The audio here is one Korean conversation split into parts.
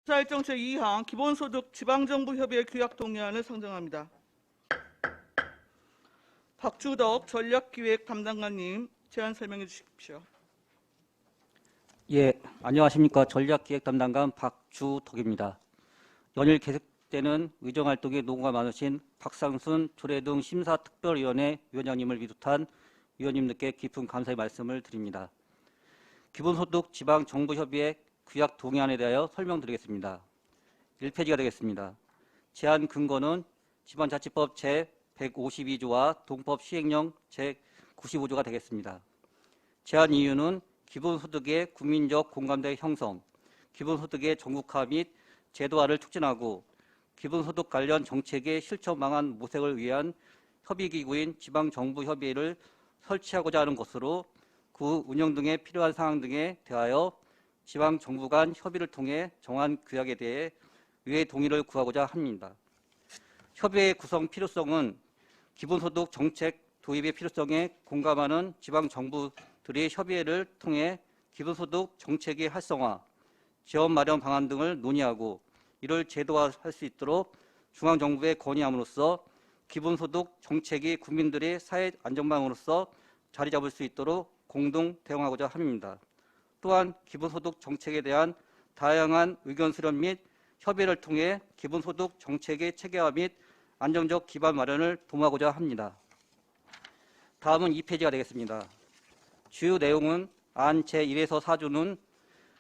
사일정 제2항 기본소득 지방정부협의회 규약 동의안을 상정합니다. 박주덕 전략기획 담당관님 제안 설명해 주십시오. 예, 안녕하십니까. 전략기획 담당관 박주덕입니다. 연일 계속되는 의정활동에 노고가 많으신 박상순 조례등 심사특별위원회 위원장님을 비롯한 위원님들께 깊은 감사의 말씀을 드립니다. 기본소득 지방정부협의회 규약 동의안에 대하여 설명드리겠습니다. 1페이지가 되겠습니다. 제안 근거는 지방자치법 제152조와 동법 시행령 제95조가 되겠습니다. 제안 이유는 기본소득의 국민적 공감대 형성, 기본소득의 전국화 및 제도화를 촉진하고 기본소득 관련 정책의 실천 방안 모색을 위한 협의기구인 지방정부협의회를 설치하고자 하는 것으로 그 운영 등에 필요한 사항 등에 대하여 지방정부 간 협의를 통해 정한 규약에 대해 의회 동의를 구하고자 합니다. 협의회의 구성 필요성은 기본소득 정책 도입의 필요성에 공감하는 지방정부들이 협의회를 통해 기본소득 정책의 활성화, 지원 마련 방안 등을 논의하고 이를 제도화할 수 있도록 중앙정부에 건의함으로써 기본소득 정책이 국민들의 사회 안전망으로서 자리 잡을 수 있도록 공동 대응하고자 합니다. 또한 기본소득 정책에 대한 다양한 의견 수렴 및 협의를 통해 기본소득 정책의 체계화 및 안정적 기반 마련을 도모하고자 합니다. 다음은 2페이지가 되겠습니다. 주요 내용은 안 제1에서 4조는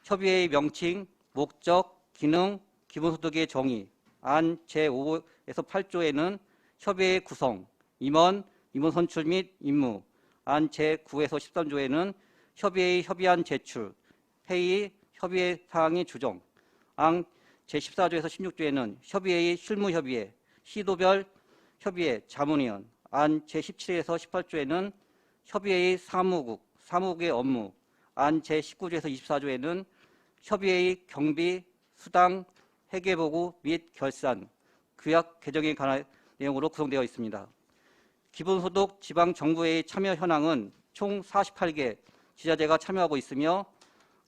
협의회의 명칭, 목적, 기능, 기본소득의 정의, 안 제5에서 8조에는 협의회의 구성, 임원 선출 및 임무, 안 제9에서 13조에는 협의회의 협의안 제출, 회의, 협의회 사항의 조정, 안 제14조에서 16조에는 협의회의 실무협의회, 시도별 협의회 자문위원, 안 제17에서 18조에는 협의회의 사무국의 업무, 안 제19조에서 24조에는 협의회의 경비, 수당, 회계보고 및 결산, 규약 개정에 관한 내용으로 구성되어 있습니다. 기본소득 지방정부회의 참여 현황은 총 48개 지자체가 참여하고 있으며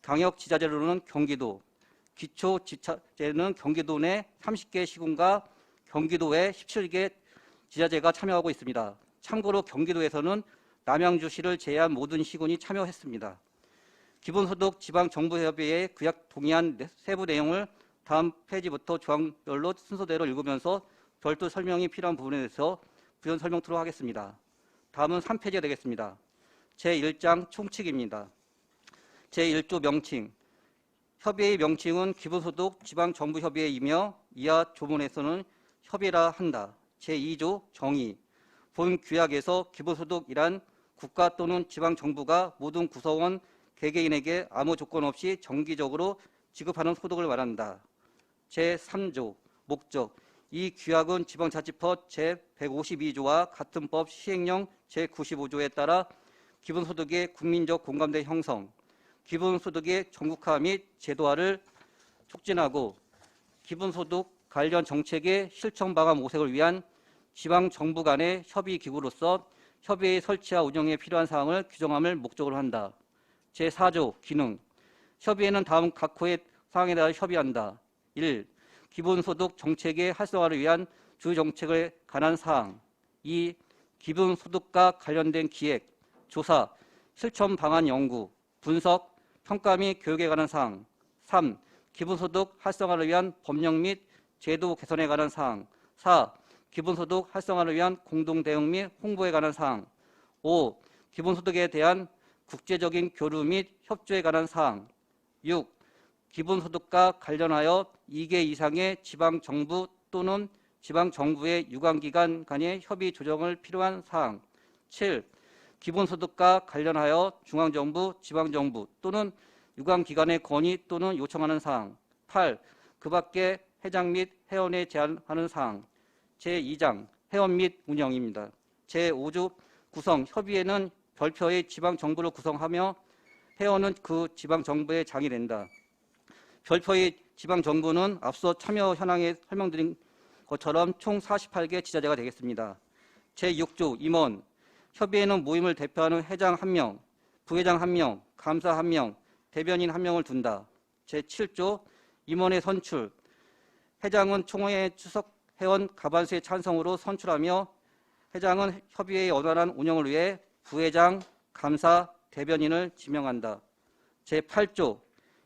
강역지자체로는 경기도, 기초지자체는 경기도 내 30개 시군과 경기도 외 17개 지자체가 참여하고 있습니다. 참고로 경기도에서는 남양주시를 제외한 모든 시군이 참여했습니다. 기본소득 지방정부협의회 규약 동의안 세부 내용을 다음 페이지부터 조항별로 순서대로 읽으면서 별도 설명이 필요한 부분에 대해서 부연 설명토록 하겠습니다. 다음은 3페이지가 되겠습니다. 제1장 총칙입니다. 제1조 명칭. 협의회의 명칭은 기본소득 지방정부협의회이며 이하 조문에서는 협의라 한다. 제2조 정의. 본 규약에서 기본소득이란 국가 또는 지방정부가 모든 구성원 개개인에게 아무 조건 없이 정기적으로 지급하는 소득을 말한다. 제3조 목적. 이 규약은 지방자치법 제152조와 같은 법 시행령 제95조에 따라 기본소득의 국민적 공감대 형성, 기본소득의 전국화 및 제도화를 촉진하고 기본소득 관련 정책의 실천 방안 모색을 위한 지방정부 간의 협의기구로서 협의회 설치와 운영에 필요한 사항을 규정함을 목적으로 한다. 제4조 기능. 협의회는 다음 각 호의 사항에 대하여 협의한다. 1. 기본소득 정책의 활성화를 위한 주정책에 관한 사항. 2. 기본소득과 관련된 기획, 조사, 실천 방안 연구, 분석, 평가 및 교육에 관한 사항. 3. 기본소득 활성화를 위한 법령 및 제도 개선에 관한 사항. 4. 기본소득 활성화를 위한 공동 대응 및 홍보에 관한 사항. 5. 기본소득에 대한 국제적인 교류 및 협조에 관한 사항. 6. 기본소득과 관련하여 2개 이상의 지방정부 또는 지방정부의 유관기관 간의 협의 조정을 필요한 사항. 7. 기본소득과 관련하여 중앙정부, 지방정부 또는 유관기관의 건의 또는 요청하는 사항. 8. 그 밖에 회장 및 회원에 제한하는 사항. 제2장 회원 및 운영입니다. 제5조 구성. 협의회는 별표의 지방정부를 구성하며 회원은 그 지방정부의 장이 된다. 별표의 지방정부는 앞서 참여 현황에 설명드린 것처럼 총 48개 지자체가 되겠습니다. 제6조 임원. 협의회는 모임을 대표하는 회장 1명, 부회장 1명, 감사 1명, 대변인 1명을 둔다. 제7조 임원회 선출. 회장은 총회出석 회원 과반수의 찬성으로 선출하며 회장은 협의회의 원활한 운영을 위해 부회장, 감사, 대변인을 지명한다. 제8조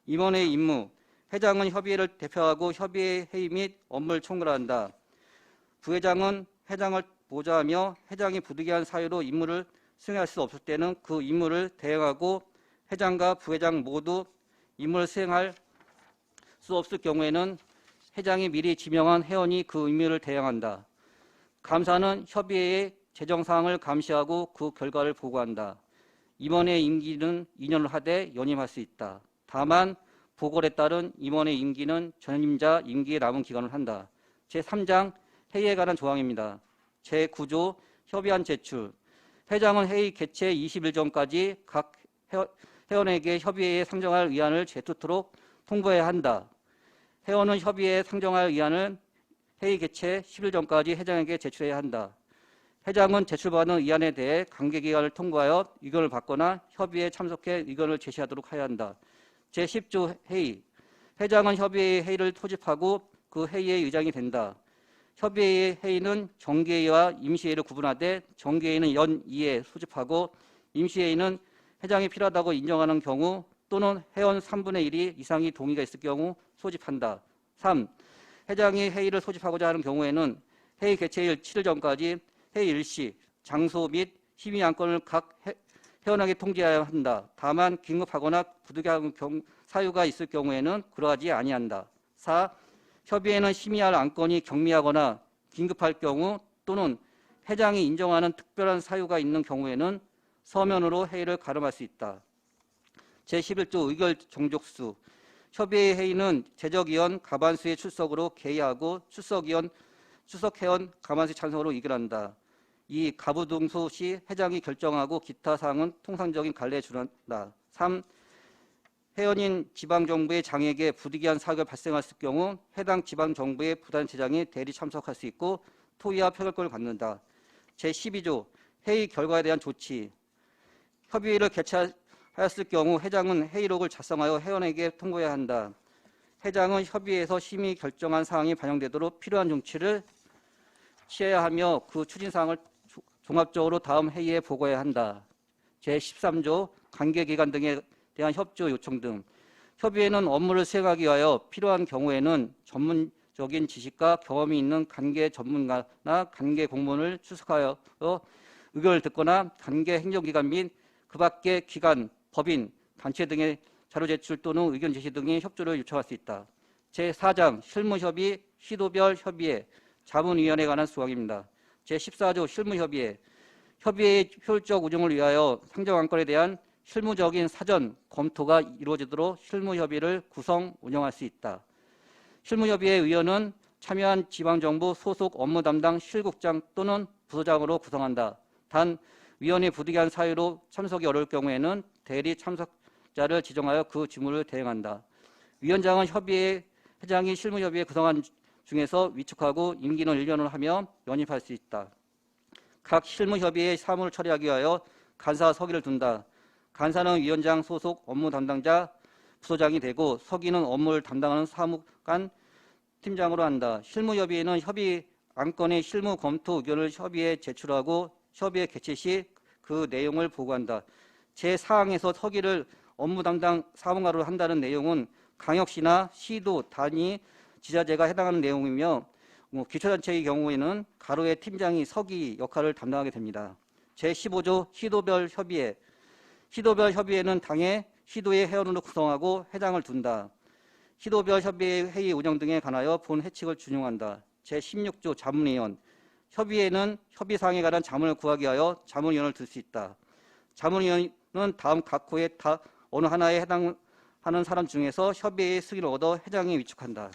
임원회의 임무. 회장은 협의회를 대표하고 협의회 회의 및 업무를 총괄한다. 부회장은 회장을 보좌하며 회장이 부득이한 사유로 임무를 수행할 수 없을 때는 그 임무를 대행하고 회장과 부회장 모두 임무를 수행할 수 없을 경우에는 회장이 미리 지명한 회원이 그 임무를 대행한다. 감사는 협의회의 재정사항을 감시하고 그 결과를 보고한다. 임원의 임기는 2년을 하되 연임할 수 있다. 다만 보궐에 따른 임원의 임기는 전임자 임기에 남은 기간을 한다. 제3장 회의에 관한 조항입니다. 제9조 협의안 제출. 회장은 회의 개최 20일 전까지 각 회원에게 협의회에 상정할 의안을 제투토록 통보해야 한다. 회원은 협의회에 상정할 의안을 회의 개최 10일 전까지 회장에게 제출해야 한다. 회장은 제출받은 의안에 대해 관계기관을 통과하여 의견을 받거나 협의회에 참석해 의견을 제시하도록 해야 한다. 제10조 회의. 회장은 협의회의 회의를 소집하고 그 회의의 의장이 된다. 협의회의 회의는 정기회의와 임시회의를 구분하되 정기회의는 연 2회 소집하고 임시회의는 회장이 필요하다고 인정하는 경우 또는 회원 3분의 1이 이상이 동의가 있을 경우 소집한다. 3. 회장이 회의를 소집하고자 하는 경우에는 회의 개최일 7일 전까지 회의 일시, 장소 및 심의 안건을 각 회원에게 통지해야 한다. 다만 긴급하거나 부득이한 사유가 있을 경우에는 그러하지 아니한다. 4. 협의회는 심의할 안건이 경미하거나 긴급할 경우 또는 회장이 인정하는 특별한 사유가 있는 경우에는 서면으로 회의를 가름할 수 있다. 제11조 의결 정족수. 협의회 회의는 제적위원 과반수의 출석으로 개의하고 출석회원 과반수 찬성으로 의결한다. 2. 가부등수 시 회장이 결정하고 기타 사항은 통상적인 관례에 준한다. 3. 회원인 지방정부의 장에게 부득이한 사유가 발생했을 경우 해당 지방정부의 부단체장이 대리 참석할 수 있고 토의와 표결권을 갖는다. 제12조 회의 결과에 대한 조치. 협의회를 개최하였을 경우 회장은 회의록을 작성하여 회원에게 통보해야 한다. 회장은 협의회에서 심의 결정한 사항이 반영되도록 필요한 조치를 취해야 하며 그 추진사항을 종합적으로 다음 회의에 보고해야 한다. 제13조 관계기관 등에 대한 협조 요청 등. 협의회는 업무를 수행하기 위하여 필요한 경우에는 전문적인 지식과 경험이 있는 관계 전문가나 관계 공무원을 출석하여 의견을 듣거나 관계 행정기관 및 그 밖의 기관, 법인, 단체 등의 자료 제출 또는 의견 제시 등의 협조를 요청할 수 있다. 제4장 실무협의, 시도별 협의회, 자문위원회에 관한 조항입니다. 제14조 실무협의회. 협의회의 효율적 운영을 위하여 상정안건에 대한 실무적인 사전 검토가 이루어지도록 실무협의를 구성, 운영할 수 있다. 실무협의회 의원은 참여한 지방정부 소속 업무 담당 실국장 또는 부서장으로 구성한다. 단 위원회 부득이한 사유로 참석이 어려울 경우에는 대리 참석자를 지정하여 그 직무를 대행한다. 위원장은 협의회 회장이 실무협의회 구성한 중에서 위촉하고 임기는 1년을 하며 연임할 수 있다. 각 실무협의회의 사무를 처리하기 위하여 간사 서기를 둔다. 간사는 위원장 소속 업무 담당자 부서장이 되고 서기는 업무를 담당하는 사무관 팀장으로 한다. 실무협의회는 협의 안건의 실무 검토 의견을 협의회에 제출하고 협의회 개최 시 그 내용을 보고한다. 제4항에서 서기를 업무 담당 사무관으로 한다는 내용은 광역시나 시도, 단위, 지자체가 해당하는 내용이며 기초단체의 경우에는 가로의 팀장이 서기 역할을 담당하게 됩니다. 제15조 시도별 협의회. 시도별 협의회는 당의 시도의 회원으로 구성하고 회장을 둔다. 시도별 협의회 회의 운영 등에 관하여 본 회칙을 준용한다. 제16조 자문위원. 협의회는 협의사항에 관한 자문을 구하기 위하여 자문위원을 둘 수 있다. 자문위원은 다음 각 호의 어느 하나에 해당하는 사람 중에서 협의회의 승인을 얻어 회장에 위촉한다.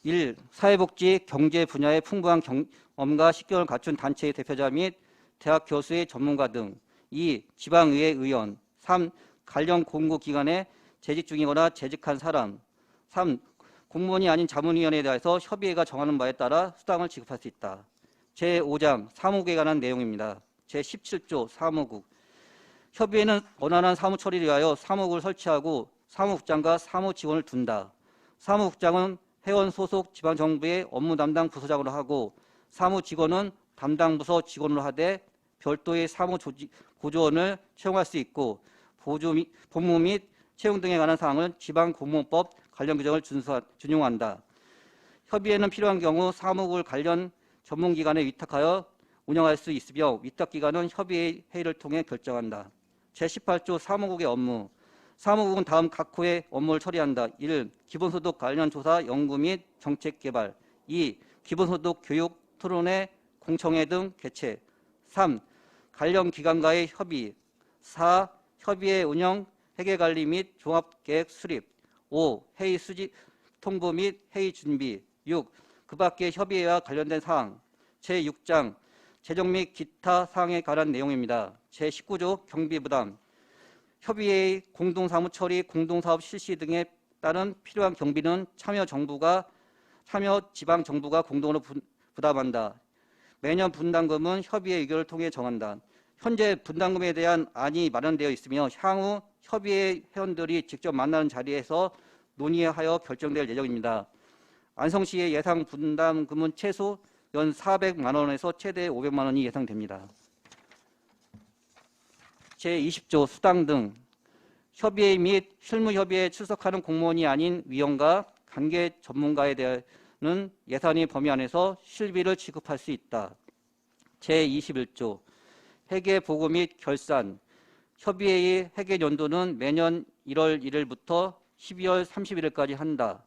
1. 사회복지, 경제 분야의 풍부한 경험과 식견을 갖춘 단체의 대표자 및 대학 교수의 전문가 등. 2. 지방의회 의원. 3. 관련 공고기관에 재직 중이거나 재직한 사람. 3. 공무원이 아닌 자문위원회에 대해서 협의회가 정하는 바에 따라 수당을 지급할 수 있다. 제5장 사무국에 관한 내용입니다. 제17조 사무국. 협의회는 원활한 사무 처리를 위하여 사무국을 설치하고 사무국장과 사무직원을 둔다. 사무국장은 회원 소속 지방정부의 업무 담당 부서장으로 하고 사무직원은 담당 부서 직원으로 하되 별도의 보조원을 채용할 수 있고 복무 및 채용 등에 관한 사항은 지방공무원법 관련 규정을 준용한다. 협의회는 필요한 경우 사무국을 관련 전문기관에 위탁하여 운영할 수 있으며 위탁기관은 협의회 회의를 통해 결정한다. 제18조 사무국의 업무. 사무국은 다음 각 호의 업무를 처리한다. 1. 기본소득 관련 조사, 연구 및 정책 개발. 2. 기본소득 교육, 토론회, 공청회 등 개최. 3. 관련 기관과의 협의. 4. 협의회 운영, 회계관리 및 종합계획 수립. 5. 회의 수집, 통보 및 회의 준비. 6. 그 밖의 협의회와 관련된 사항. 제6장 재정 및 기타 사항에 관한 내용입니다. 제19조 경비부담. 협의회의 공동사무 처리, 공동사업 실시 등에 따른 필요한 경비는 참여 지방정부가 공동으로 부담한다. 매년 분담금은 협의회 의결을 통해 정한다. 현재 분담금에 대한 안이 마련되어 있으며 향후 협의회 회원들이 직접 만나는 자리에서 논의하여 결정될 예정입니다. 안성시의 예상 분담금은 최소 연 400만 원에서 최대 500만 원이 예상됩니다. 제20조 수당 등. 협의회 및 실무협의회에 출석하는 공무원이 아닌 위원과 관계 전문가에 대한 예산의 범위 안에서 실비를 지급할 수 있다. 제21조 회계 보고 및 결산. 협의회의 회계 연도는 매년 1월 1일부터 12월 31일까지 한다.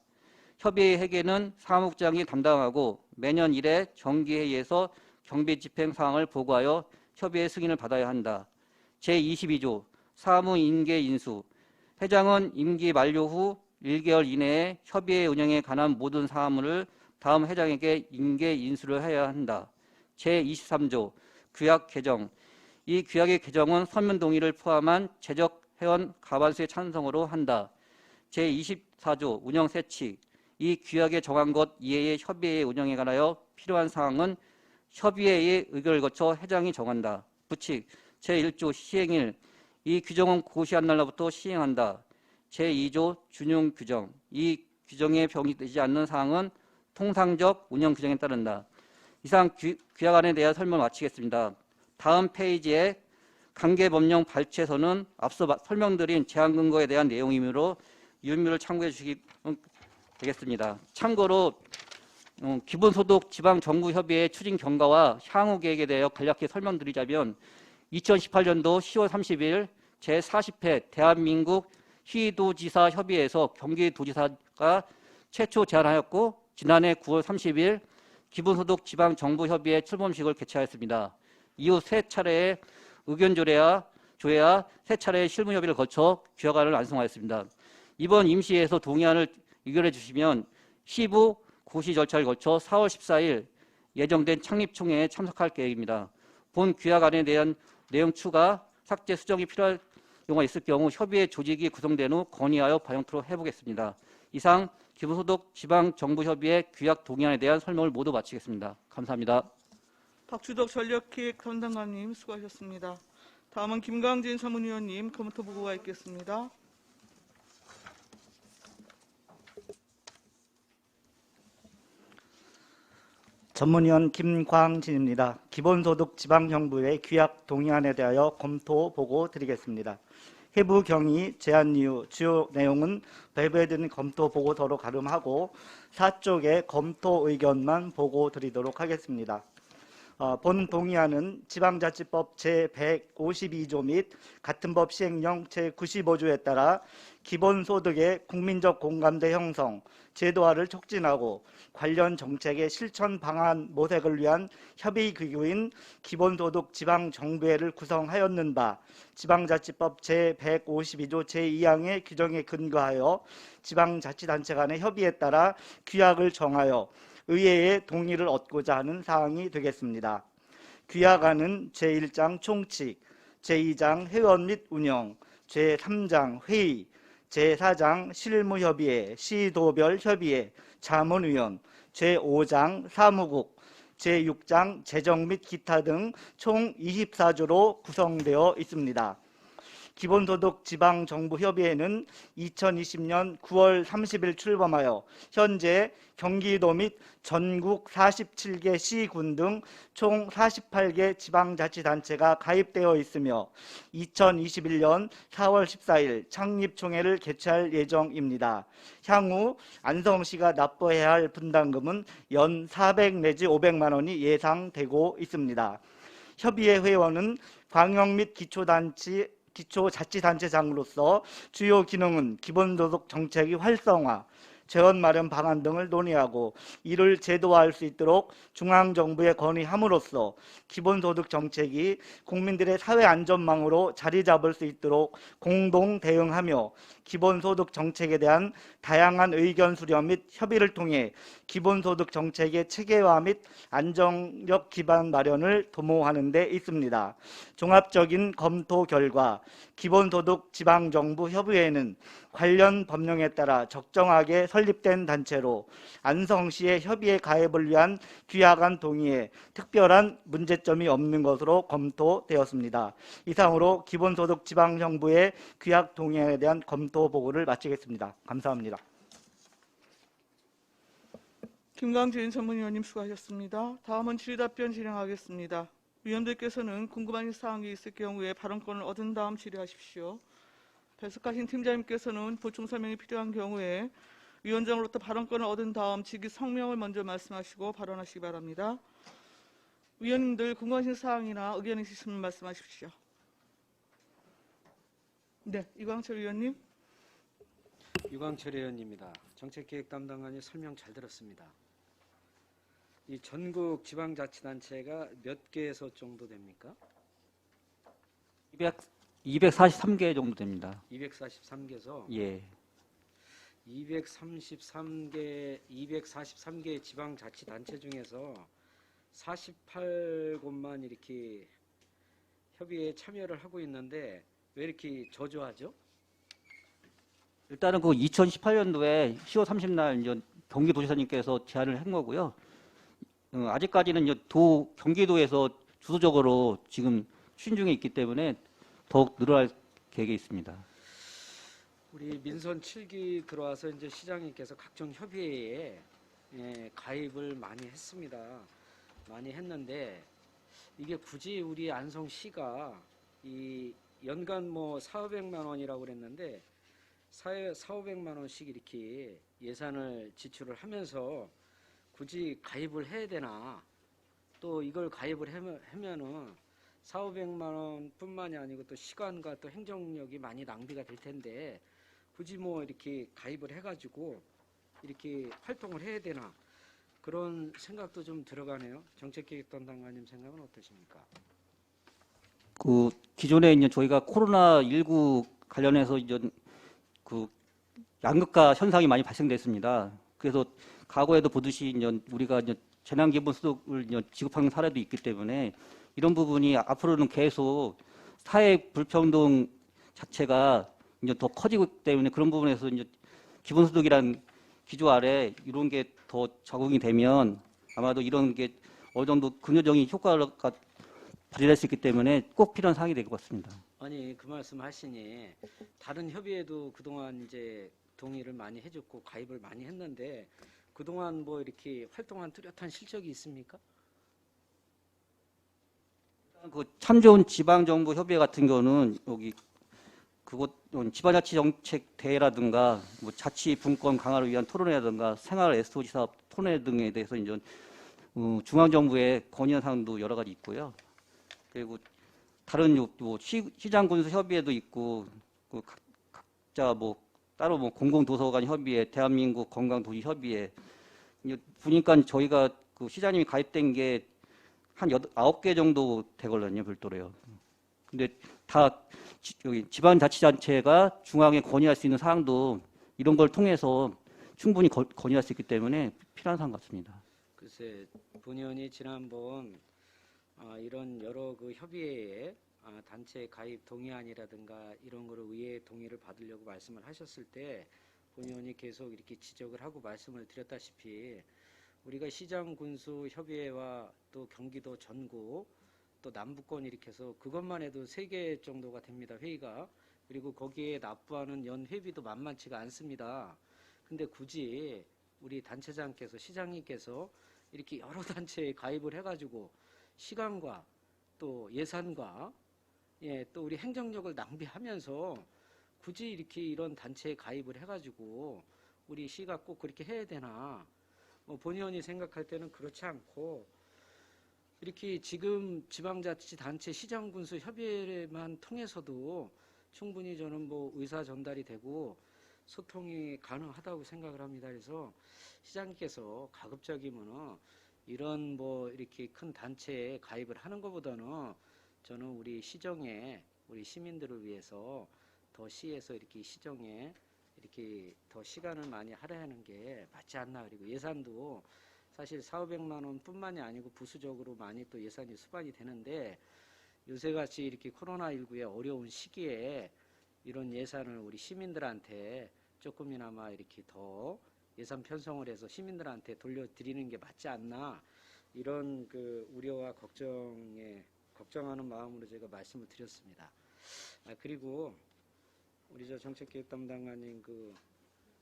협의회 회계는 사무국장이 담당하고 매년 1회 정기회의에서 경비 집행 사항을 보고하여 협의회 승인을 받아야 한다. 제22조 사무 임계 인수. 회장은 임기 만료 후 1개월 이내에 협의회 운영에 관한 모든 사무를 다음 회장에게 임계 인수를 해야 한다. 제23조 규약 개정. 이 규약의 개정은 서면 동의를 포함한 재적 회원 과반수의 찬성으로 한다. 제24조 운영 세칙. 이 규약에 정한 것 이외의 협의회의 운영에 관하여 필요한 사항은 협의회의 의결을 거쳐 회장이 정한다. 부칙. 제1조 시행일. 이 규정은 고시한 날로부터 시행한다. 제2조 준용 규정. 이 규정에 병익되지 않는 사항은 통상적 운영 규정에 따른다. 이상 규약안에 대한 설명을 마치겠습니다. 다음 페이지에 관계법령 발췌서는 앞서 설명드린 제한 근거에 대한 내용이므로 유의미를 참고해 주시기 되겠습니다. 참고로 기본소득 지방정부협의회 추진 경과와 향후 계획에 대하여 간략히 설명드리자면 2018년도 10월 30일 제40회 대한민국 시도지사 협의회에서 경기도지사가 최초 제안하였고 지난해 9월 30일 기본소득 지방정부협의회 출범식을 개최하였습니다. 이후 세 차례의 의견 조회와 세 차례의 실무협의를 거쳐 규약안을 완성하였습니다. 이번 임시회에서 동의안을 의결해 주시면 시부 고시 절차를 거쳐 4월 14일 예정된 창립총회에 참석할 계획입니다. 본 규약안에 대한 내용 추가, 삭제, 수정이 필요할 경우가 있을 경우 협의회 조직이 구성된 후 건의하여 반영토록 해보겠습니다. 이상 기본소득 지방정부협의회 규약 동의안에 대한 설명을 모두 마치겠습니다. 감사합니다. 박주덕 전략기획 담당관님 수고하셨습니다. 다음은 김강진 자문위원님 검토 보고가 있겠습니다. 전문위원 김광진입니다. 기본소득 지방정부의 규약 동의안에 대하여 검토 보고 드리겠습니다. 해부 경위, 제안 이유, 주요 내용은 배부해드린 검토 보고서로 가름하고 4쪽의 검토 의견만 보고 드리도록 하겠습니다. 본 동의안은 지방자치법 제152조 및 같은 법 시행령 제95조에 따라 기본소득의 국민적 공감대 형성, 제도화를 촉진하고 관련 정책의 실천 방안 모색을 위한 협의기구인 기본소득 지방정부회를 구성하였는 바 지방자치법 제152조 제2항의 규정에 근거하여 지방자치단체 간의 협의에 따라 규약을 정하여 의회의 동의를 얻고자 하는 사항이 되겠습니다. 규약안은 제1장 총칙, 제2장 회원 및 운영, 제3장 회의, 제4장 실무협의회, 시도별 협의회, 자문위원, 제5장 사무국, 제6장 재정 및 기타 등 총 24조로 구성되어 있습니다. 기본소득 지방정부협의회는 2020년 9월 30일 출범하여 현재 경기도 및 전국 47개 시군 등 총 48개 지방자치단체가 가입되어 있으며 2021년 4월 14일 창립총회를 개최할 예정입니다. 향후 안성시가 납부해야 할 분담금은 연 400 내지 500만 원이 예상되고 있습니다. 협의회 회원은 광역 및 기초자치단체장으로서 주요 기능은 기본소득 정책의 활성화, 재원 마련 방안 등을 논의하고 이를 제도화할 수 있도록 중앙정부에 건의함으로써 기본소득 정책이 국민들의 사회 안전망으로 자리 잡을 수 있도록 공동 대응하며 기본소득 정책에 대한 다양한 의견 수렴 및 협의를 통해 기본소득 정책의 체계화 및 안정적 기반 마련을 도모하는 데 있습니다. 종합적인 검토 결과 기본소득 지방정부협의회는 관련 법령에 따라 적정하게 설립된 단체로 안성시의 협의회 가입을 위한 귀하간 동의에 특별한 문제점이 없는 것으로 검토되었습니다. 이상으로 기본소득 지방정부의 귀학 동의에 대한 검토 보고를 마치겠습니다. 감사합니다. 김광진 전문위원님 수고하셨습니다. 다음은 질의답변 진행하겠습니다. 위원들께서는 궁금한 사항이 있을 경우에 발언권을 얻은 다음 질의하십시오. 배석하신 팀장님께서는 보충 설명이 필요한 경우에 위원장으로부터 발언권을 얻은 다음 직위 성명을 먼저 말씀하시고 발언하시기 바랍니다. 위원님들 궁금하신 사항이나 의견 있으시면 말씀하십시오. 네, 이광철 위원님. 유광철 의원입니다. 정책기획 담당관이 설명 잘 들었습니다. 이 전국 지방자치단체가 몇 개에서 정도 됩니까? 243개 정도 됩니다. 243개에서 예. 243개 지방자치단체 중에서 48곳만 이렇게 협의에 참여를 하고 있는데 왜 이렇게 저조하죠? 일단은 그 2018년도에 10월 30날 경기도지사님께서 제안을 한 거고요. 아직까지는 경기도에서 주도적으로 지금 추진 중에 있기 때문에 더욱 늘어날 계획이 있습니다. 우리 민선 7기 들어와서 이제 시장님께서 각종 협의회에 가입을 많이 했습니다. 많이 했는데 이게 굳이 우리 안성시가 이 연간 뭐 400만 원이라고 그랬는데 400~500만 원씩 이렇게 예산을 지출을 하면서 굳이 가입을 해야 되나? 또 이걸 가입을 하면은 400~500만 원뿐만이 아니고 또 시간과 또 행정력이 많이 낭비가 될 텐데 굳이 뭐 이렇게 가입을 해가지고 이렇게 활동을 해야 되나? 그런 생각도 좀 들어가네요. 정책기획담당관님 생각은 어떠십니까? 그 기존에 이제 저희가 코로나19 관련해서 이제 그 양극화 현상이 많이 발생됐습니다. 그래서 과거에도 보듯이 이제 우리가 이제 재난기본소득을 이제 지급하는 사례도 있기 때문에 이런 부분이 앞으로는 계속 사회 불평등 자체가 이제 더 커지기 때문에 그런 부분에서 이제 기본소득이란 기조 아래 이런 게 더 적응이 되면 아마도 이런 게 어느 정도 긍정적인 효과가 발휘될 수 있기 때문에 꼭 필요한 사항이 될 것 같습니다. 아니 그 말씀 하시니 다른 협의회도 그동안 이제 동의를 많이 해줬고 가입을 많이 했는데 그동안 뭐 이렇게 활동한 뚜렷한 실적이 있습니까? 그 참 좋은 지방정부 협의회 같은 경우는 여기 그곳 지방자치 정책 대회라든가 뭐 자치 분권 강화를 위한 토론회라든가 생활 SOG 사업 토론회 등에 대해서 이제 중앙정부에 건의한 사항도 여러 가지 있고요. 그리고 다른 뭐 시장군수 협의회도 있고 그 각자 뭐 따로 뭐 공공도서관 협의회, 대한민국 건강도시 협의회 보니까 저희가 그 시장님이 가입된 게 한 9개 정도 되거든요, 별도로요. 근데 다 여기 지방자치단체가 중앙에 건의할 수 있는 사항도 이런 걸 통해서 충분히 건의할 수 있기 때문에 필요한 사항 같습니다. 글쎄 본 의원이 지난번 이런 여러 그 협의회에 단체 가입 동의안이라든가 이런 거를 의회 동의를 받으려고 말씀을 하셨을 때 본 의원이 계속 이렇게 지적을 하고 말씀을 드렸다시피 우리가 시장군수협의회와 또 경기도 전국 또 남부권 이렇게 해서 그것만 해도 3개 정도가 됩니다. 회의가. 그리고 거기에 납부하는 연 회비도 만만치가 않습니다. 근데 굳이 우리 단체장께서, 시장님께서 이렇게 여러 단체에 가입을 해가지고 시간과 또 예산과 또 우리 행정력을 낭비하면서 굳이 이렇게 이런 단체에 가입을 해가지고 우리 시가 꼭 그렇게 해야 되나? 본의원이 생각할 때는 그렇지 않고 이렇게 지금 지방자치단체 시장군수 협의회만 통해서도 충분히 저는 의사 전달이 되고 소통이 가능하다고 생각을 합니다. 그래서 시장님께서 가급적이면은 이런 이렇게 큰 단체에 가입을 하는 것보다는 저는 우리 시정에 우리 시민들을 위해서 더 시에서 이렇게 시정에 이렇게 더 시간을 많이 할애하는 게 맞지 않나. 그리고 예산도 사실 400~500만 원 뿐만이 아니고 부수적으로 많이 또 예산이 수반이 되는데 요새같이 이렇게 코로나19의 어려운 시기에 이런 예산을 우리 시민들한테 조금이나마 이렇게 더 예산 편성을 해서 시민들한테 돌려드리는 게 맞지 않나. 이런 우려와 걱정하는 마음으로 제가 말씀을 드렸습니다. 그리고 우리 정책기획 담당관님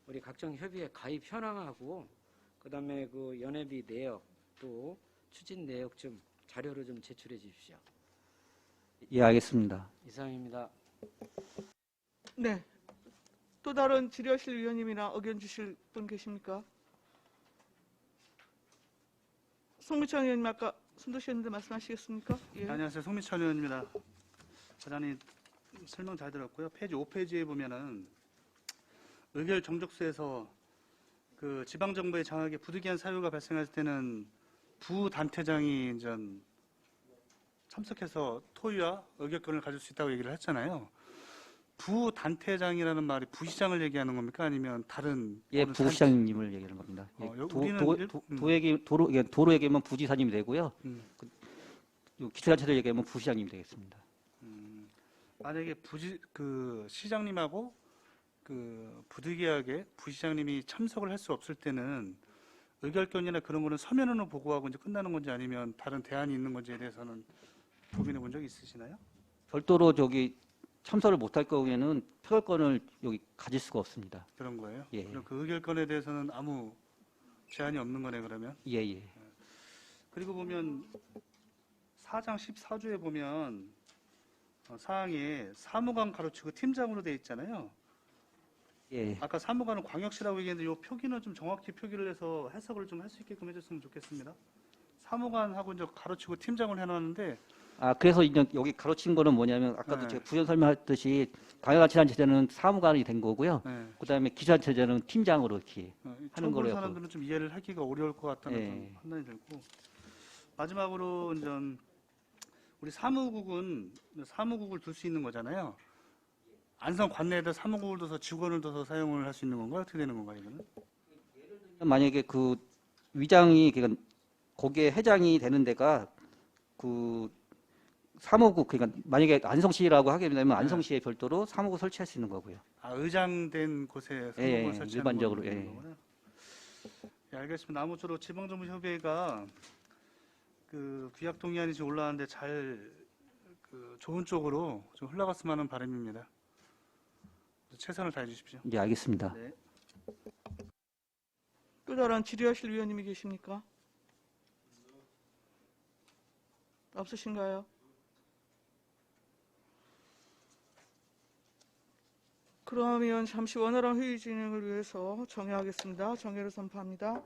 우리 각종 협의회 가입 현황하고 그다음에 연회비 내역 또 추진 내역 좀 자료로 좀 제출해 주십시오. 예, 알겠습니다. 이상입니다. 네. 또 다른 질의하실 위원님이나 의견 주실 분 계십니까? 송미찬 의원님 아까 손 드셨는데 말씀하시겠습니까? 예. 안녕하세요. 송미찬 의원입니다. 대단히 설명 잘 들었고요. 페이지 5페이지에 보면은 의결 정족수에서 지방정부의 장악에 부득이한 사유가 발생할 때는 부단체장이 이제 참석해서 토의와 의결권을 가질 수 있다고 얘기를 했잖아요. 부단체장이라는 말이 부시장을 얘기하는 겁니까? 아니면 다른? 예, 부시장님을 얘기하는 겁니다. 예, 도로 얘기하면 부지사님이 되고요. 기초단체들 얘기하면 부시장님이 되겠습니다. 만약에 시장님하고 부득이하게 부시장님이 참석을 할 수 없을 때는 의결권이나 그런 거는 서면으로 보고하고 이제 끝나는 건지 아니면 다른 대안이 있는 건지에 대해서는 고민해 본 적이 있으시나요? 별도로 참석을 못할 경우에는 표결권을 여기 가질 수가 없습니다. 그런 거예요? 예. 그럼 그 의결권에 대해서는 아무 제한이 없는 거네 그러면? 예, 예. 그리고 보면 4장 14조에 보면 사항에 사무관 가로치고 팀장으로 돼 있잖아요. 예. 아까 사무관은 광역시라고 얘기했는데 이 표기는 좀 정확히 표기를 해서 해석을 좀 할 수 있게끔 해줬으면 좋겠습니다. 사무관하고 이제 가로치고 팀장을 해놨는데 그래서 이제 여기 가로친 거는 뭐냐면 아까도 네. 제가 부연 설명했듯이 광역단체제는 사무관이 된 거고요. 네. 그다음에 기초단체제는 팀장으로 이렇게 처음 하는 보는 거로 사람들은 좀 이해를 하기가 어려울 것 같다는 예. 그런 판단이 들고 마지막으로 이제 우리 사무국을 둘 수 있는 거잖아요. 안성 관내에다 사무국을 둬서 직원을 둬서 사용을 할 수 있는 건가요? 어떻게 되는 건가요, 이거는? 만약에 위장이 거기에 회장이 되는 데가 사무국 그러니까 만약에 안성시라고 하게 되면 안성시에 별도로 사무국 설치할 수 있는 거고요. 의장된 곳에 사무국을 예, 설치하는 일반적으로, 거군요. 예, 알겠습니다. 아무쪼록 지방정부협의회가 규약 동의안이 지금 올라왔는데 잘 좋은 쪽으로 좀 흘러갔으면 하는 바람입니다. 최선을 다해 주십시오. 예, 알겠습니다. 네. 또 다른 질의하실 위원님이 계십니까? 없으신가요? 그러면 잠시 원활한 회의 진행을 위해서 정회하겠습니다. 정회를 선포합니다.